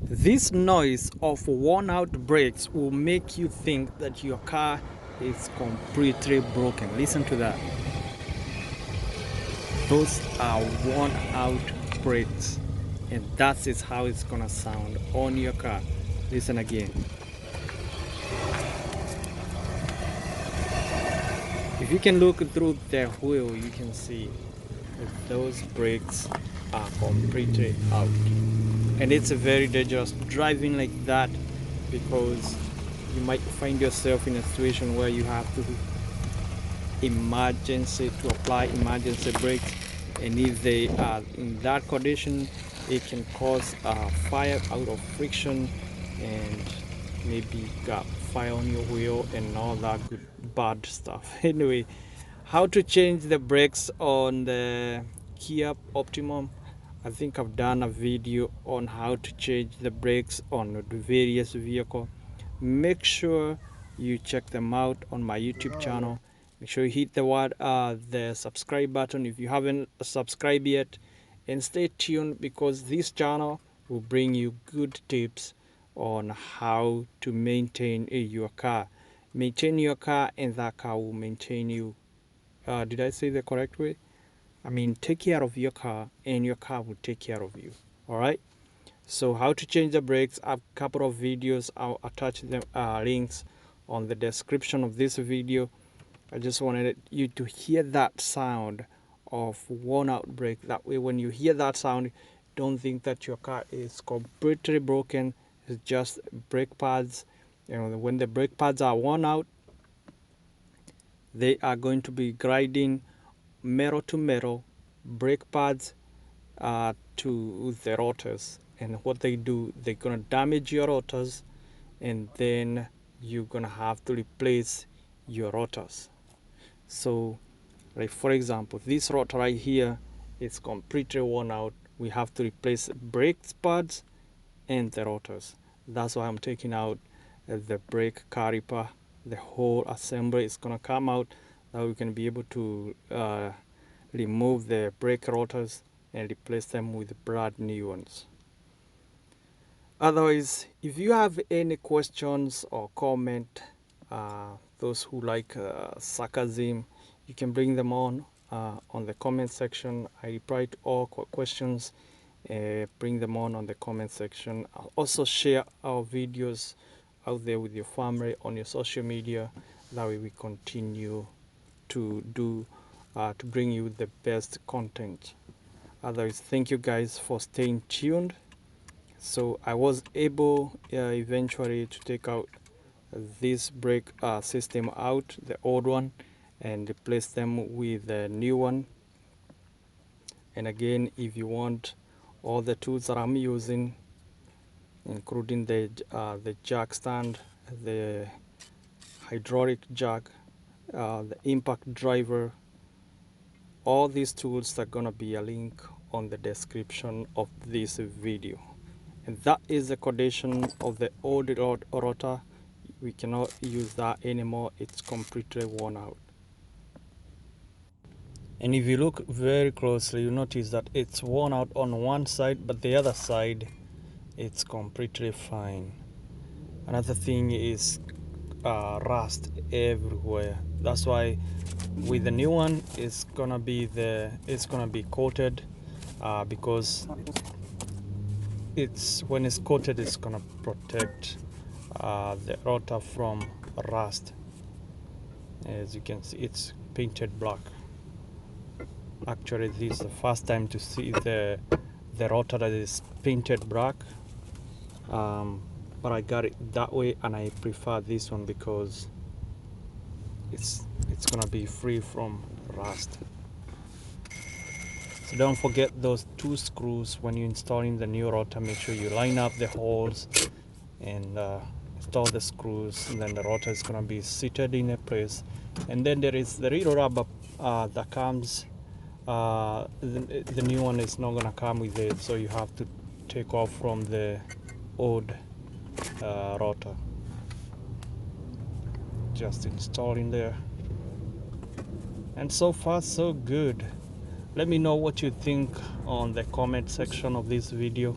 This noise of worn out brakes will make you think that your car is completely broken. Listen to that. Those are worn out brakes, and that is how it's gonna sound on your car. Listen again. If you can look through the wheel, you can see that those brakes are completely out. And it's very dangerous driving like that, because you might find yourself in a situation where you have to apply emergency brakes, and if they are in that condition, it can cause fire out of friction, and maybe got fire on your wheel and all that good bad stuff. Anyway, how to change the brakes on the Kia Optimum. I think I've done a video on how to change the brakes on the various vehicle. Make sure you check them out on my YouTube channel. Make sure you hit the subscribe button if you haven't subscribed yet, and stay tuned, because this channel will bring you good tips on how to maintain your car. Maintain your car, and that car will maintain you. Did I say the correct way? I mean, take care of your car, and your car will take care of you. All right. So how to change the brakes, I have a couple of videos. I'll attach the links on the description of this video. I just wanted you to hear that sound of worn out brake. That way, when you hear that sound, don't think that your car is completely broken. It's just brake pads. You know, when the brake pads are worn out, they are going to be grinding metal to metal, brake pads to the rotors. And what they do, they're gonna damage your rotors, and then you're gonna have to replace your rotors. So, like for example, this rotor right here is completely worn out. We have to replace brake pads and the rotors. That's why I'm taking out the brake caliper. The whole assembly is gonna come out. Now we can be able to remove the brake rotors and replace them with brand new ones. Otherwise, if you have any questions or comment, those who like sarcasm, you can bring them on the comment section. I reply to all questions. Bring them on the comment section. I'll also share our videos out there with your family on your social media. That way we continue to do to bring you the best content. Otherwise, thank you guys for staying tuned. So I was able eventually to take out this brake system out, the old one, and replace them with the new one. And again, if you want all the tools that I'm using, including the jack stand, the hydraulic jack, the impact driver, all these tools are gonna be a link on the description of this video. And that is the condition of the old rotor. We cannot use that anymore. It's completely worn out. And if you look very closely, you notice that it's worn out on one side, but the other side, it's completely fine. Another thing is rust everywhere. That's why with the new one, it's gonna be coated, because when it's coated, it's gonna protect the rotor from rust. As you can see, it's painted black. Actually, this is the first time to see the rotor that is painted black, but I got it that way, and I prefer this one because it's gonna be free from rust. So don't forget those 2 screws when you're installing the new rotor. Make sure you line up the holes and install the screws, and then the rotor is gonna be seated in a place. And then there is the little rubber that comes. The new one is not gonna come with it, so you have to take off from the old rotor. Just installing there, and so far so good. Let me know what you think on the comment section of this video.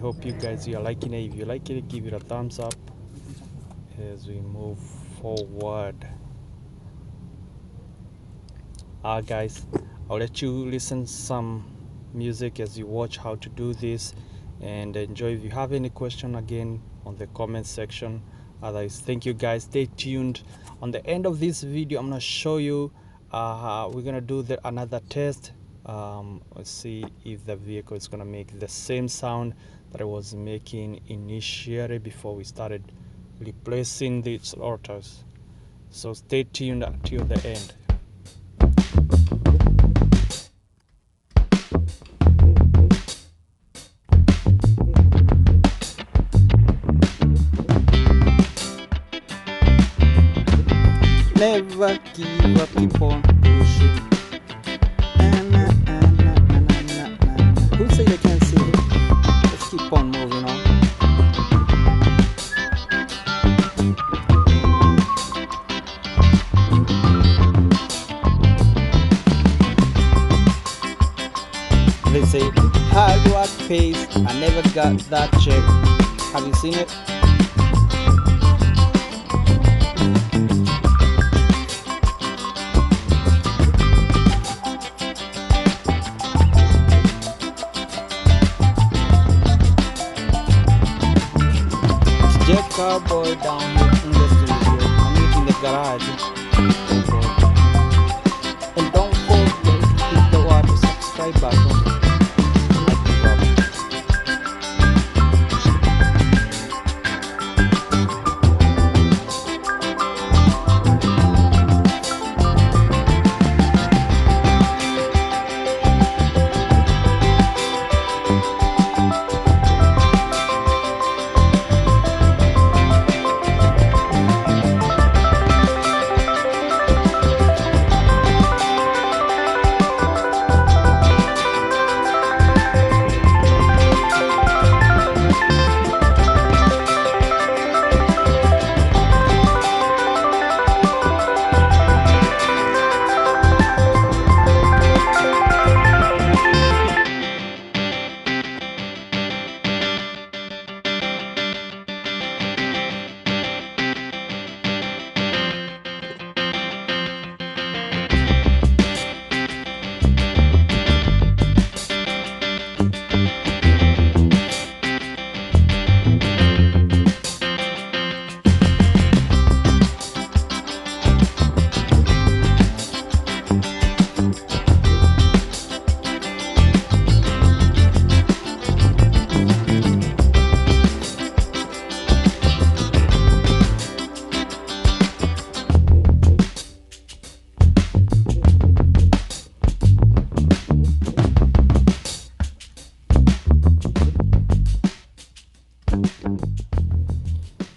hope you guys are liking it. If you like it, give it a thumbs up as we move forward. Guys, I'll let you listen some music as you watch how to do this and enjoy. If you have any question, again, on the comment section. Otherwise, thank you guys, stay tuned. On the end of this video, I'm gonna show you we're gonna do another test. Let's see if the vehicle is gonna make the same sound that I was making initially before we started replacing these rotors. So stay tuned until the end. Never give up, keep on pushing. Who say they can't see it? Let's keep on moving on. They say hard work pays. I never got that check. Have you seen it? Carbuoy down here in the studio. I'm in the garage. And don't forget to hit the subscribe button.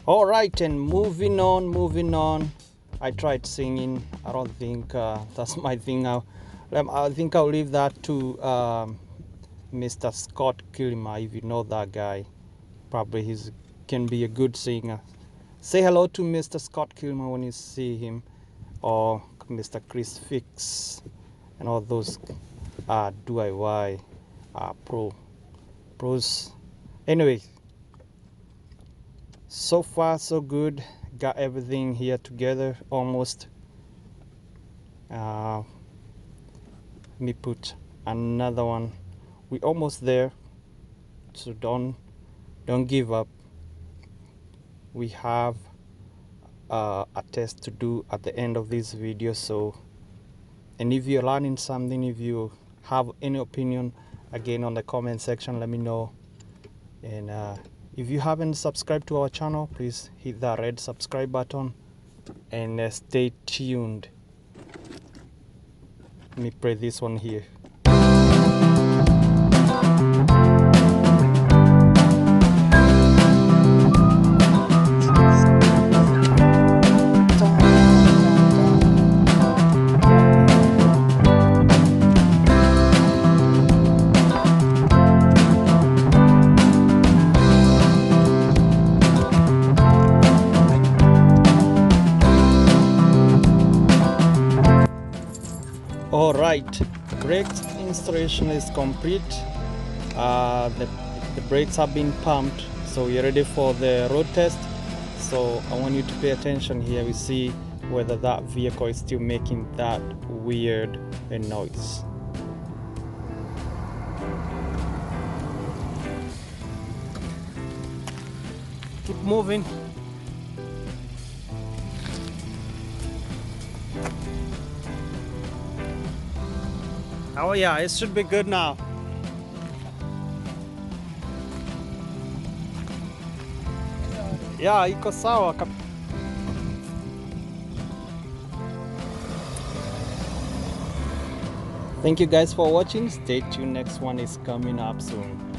All right, and moving on. I tried singing. I don't think that's my thing. I think I'll leave that to Mr. Scott Kilmer. If you know that guy, probably he can be a good singer. Say hello to Mr. Scott Kilmer when you see him, or Mr. Chris Phix, and all those DIY pros. Anyway, so far so good. Got everything here together almost. Let me put another one. We almost there, so don't give up. We have a test to do at the end of this video. So, and if you're learning something, if you have any opinion, again, on the comment section, let me know. And if you haven't subscribed to our channel, please hit that red subscribe button and stay tuned. Let me play this one here. All right, brake installation is complete. The The brakes have been pumped, so we're ready for the road test. So I want you to pay attention here. We see whether that vehicle is still making that weird noise. Keep moving. Oh yeah, it should be good now. Yeah, iko sawa. Thank you guys for watching. Stay tuned, next one is coming up soon.